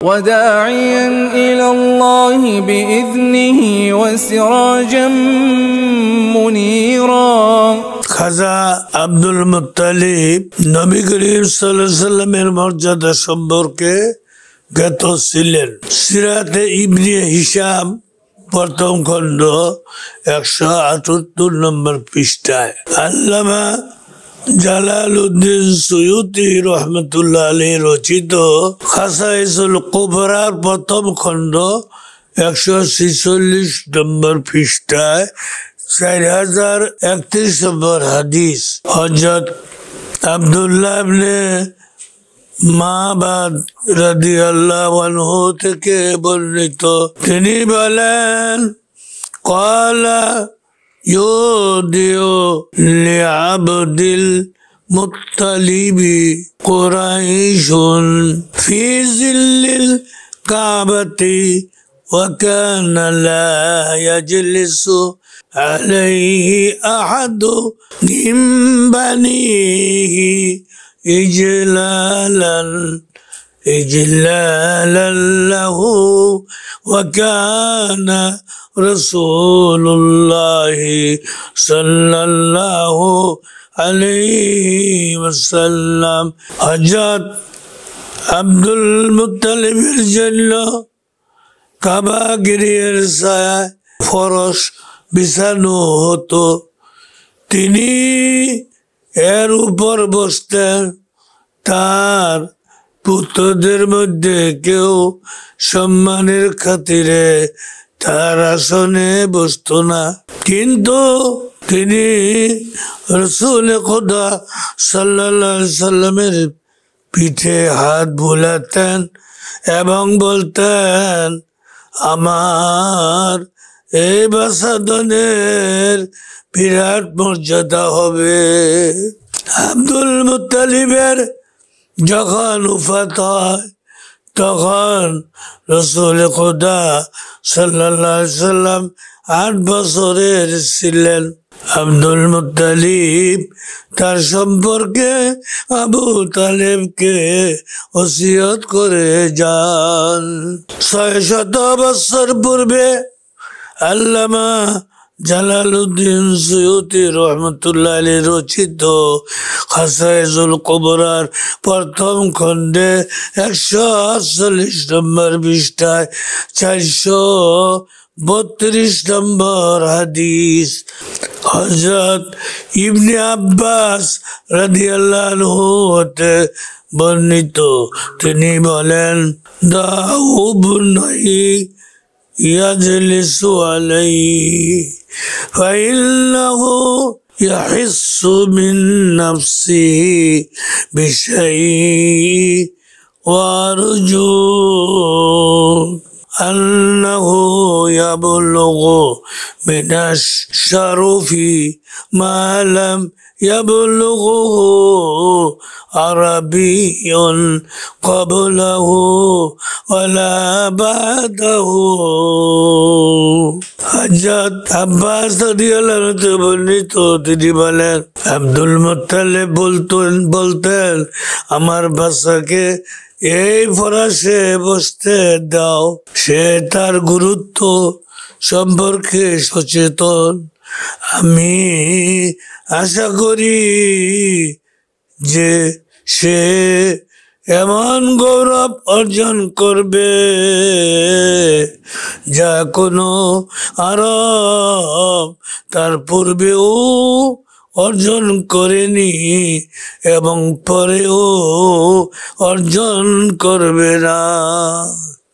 وداعيا إلى الله بإذنه وسراجا منيرا খাজা Abdul Muttalib Nabi Karim সাল্লাল্লাহু আলাইহি সাল্লামের মর্যাদা সম্পর্কে জ্ঞাত ছিলেন। সিরাতে ইবনে হিশাম প্রথম খণ্ড 178 নম্বর পৃষ্ঠায় আল্লামা জালালউদ্দিন সুয়ুতি রহমতুল্লাহ আলাইহি রচিত খাসাইসুল কুবরার প্রথম খণ্ড 146 নম্বর পৃষ্ঠায় 4031 নম্বর হাদিস হযরত আব্দুল্লাহ ইবনে মাবাদ রাদিয়াল্লাহু আনহু থেকে বর্ণিত, তিনি বলেন, ক্বালা ইউদিউ লিআবদিল মুত্তালিবি কুরাইশুন ফি জিল্লিল কাবাতি ওয়া কানা লা ইয়াজলিসু আলাইহি আহাদু মিন বানিহি ইজলালান লাহু ওয়া কানা রাসূলুল্লাহি সাল্লাল্লাহু আলাইহি ওয়াসাল্লাম হযরত আব্দুল মুত্তালিবের জন্য কাবা গৃহের ছায়ায় ফরশ বিছানো হতো। তিনি এর উপর বসতেন। তার পুত্রদের মধ্যে কেউ সম্মানের খাতিরে তার আসনে বসত না, কিন্তু তিনি রাসূল খোদা সাল্লাল্লাহু আলাইহি সাল্লামের পিঠে হাত বুলাতেন এবং বলতেন, আমার এই বাসাদনের বিরাট মর্যাদা হবে। আব্দুল মুত্তালিবের যখন উফাত হয় তখন রাসূল খোদা সাল্লাল্লাহু আলাইহি সাল্লাম 8 বছরের ছিলেন। আব্দুল মুত্তালিব তার সম্পর্কে আবু তালেবকে ওসিয়ত করে যান। 600 বছর পূর্বে আল্লামা জালালউদ্দিন সুয়ুতি রহমতুল্লাহ আলাইহি রচিত খাসাইসুল কুবরার প্রথম খণ্ডে 148 নম্বর পৃষ্ঠায় 432 নম্বর হাদিস হযরত ইবনে আব্বাস রাদিয়াল্লাহু আনহু হতে বর্ণিত, তিনি বলেন, দাউবনাই ইয়াজলিসু আলাইহি ফাইন্নাহু ইয়াহিসসু মিন নাফসিহি বিশাইইন ওয়া আরজু আন্নাহু ইয়াবলুগু মিনাশ শারফি মা লাম ইয়াবলুগু আরাবিয়্যুন ক্বাবলাহু ওয়ালা বাদাহু। হযরত আব্বাস রাদিয়াল্লাহু আনহু বর্ণিত, তিনি বলেন, আব্দুল মুত্তালিব বলতেন, আমার বাচ্চাকে এই ফরাসে বসতে দাও, সে তার গুরুত্ব সম্পর্কে সচেতন। আমি আশা করি যে সে এমন গৌরব অর্জন করবে যা কোনো আরব তার পূর্বেও অর্জন করেনি এবং পরেও অর্জন করবে না।